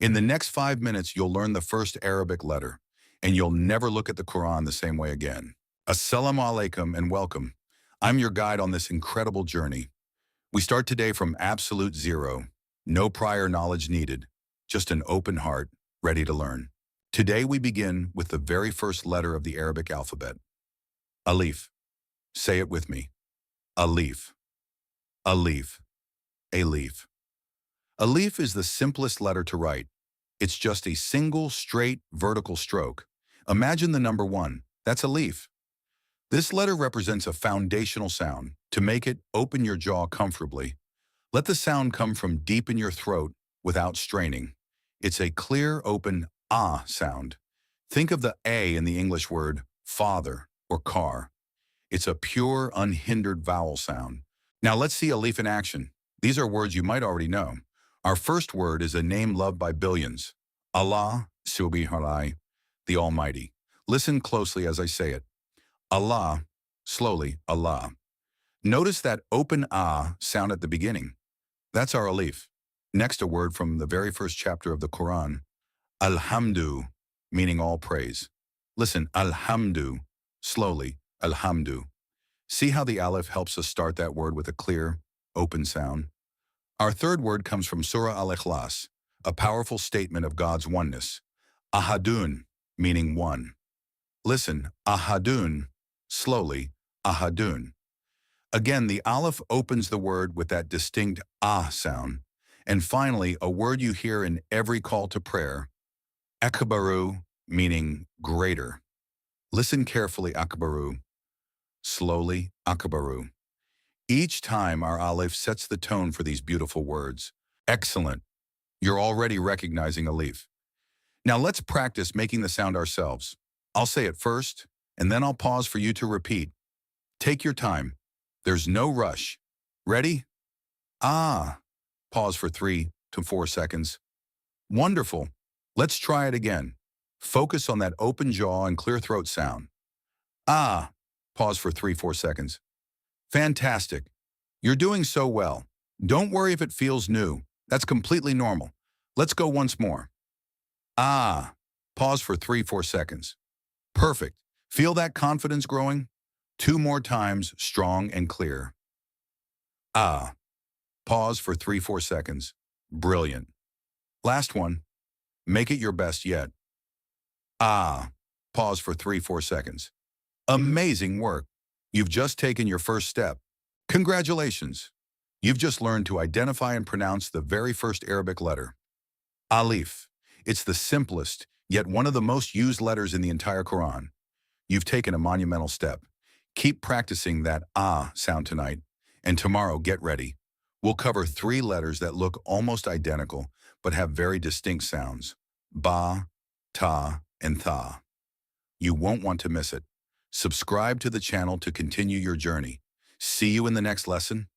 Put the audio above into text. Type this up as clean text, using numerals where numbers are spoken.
In the next 5 minutes, you'll learn the first Arabic letter, and you'll never look at the Quran the same way again. Assalamu alaikum and welcome. I'm your guide on this incredible journey. We start today from absolute zero, no prior knowledge needed, just an open heart, ready to learn. Today we begin with the very first letter of the Arabic alphabet, Alif. Say it with me. Alif. Alif. Alif. Alif is the simplest letter to write. It's just a single, straight, vertical stroke. Imagine the number 1. That's Alif. This letter represents a foundational sound. To make it, open your jaw comfortably. Let the sound come from deep in your throat without straining. It's a clear, open ah sound. Think of the A in the English word father or car. It's a pure, unhindered vowel sound. Now let's see Alif in action. These are words you might already know. Our first word is a name loved by billions. Allah, Subhanallah, the Almighty. Listen closely as I say it. Allah, slowly, Allah. Notice that open ah sound at the beginning. That's our Alif. Next, a word from the very first chapter of the Quran. Alhamdu, meaning all praise. Listen, alhamdu, slowly, alhamdu. See how the Alif helps us start that word with a clear, open sound? Our third word comes from Surah Al-Ikhlas, a powerful statement of God's oneness. Ahadun, meaning one. Listen, ahadun, slowly, ahadun. Again, the Alif opens the word with that distinct ah sound. And finally, a word you hear in every call to prayer, akbaru, meaning greater. Listen carefully, akbaru. Slowly, akbaru. Each time our Alif sets the tone for these beautiful words. Excellent. You're already recognizing Alif. Now let's practice making the sound ourselves. I'll say it first, and then I'll pause for you to repeat. Take your time. There's no rush. Ready? Ah. Pause for 3 to 4 seconds. Wonderful. Let's try it again. Focus on that open jaw and clear throat sound. Ah. Pause for 3-4 seconds. Fantastic. You're doing so well. Don't worry if it feels new. That's completely normal. Let's go once more. Ah. Pause for 3-4 seconds. Perfect. Feel that confidence growing? 2 more times, strong and clear. Ah. Pause for 3-4 seconds. Brilliant. Last one. Make it your best yet. Ah. Pause for 3-4 seconds. Amazing work. You've just taken your first step. Congratulations. You've just learned to identify and pronounce the very first Arabic letter. Alif. It's the simplest, yet one of the most used letters in the entire Quran. You've taken a monumental step. Keep practicing that ah sound tonight, and tomorrow get ready. We'll cover 3 letters that look almost identical, but have very distinct sounds. Ba, ta, and tha. You won't want to miss it. Subscribe to the channel to continue your journey. See you in the next lesson.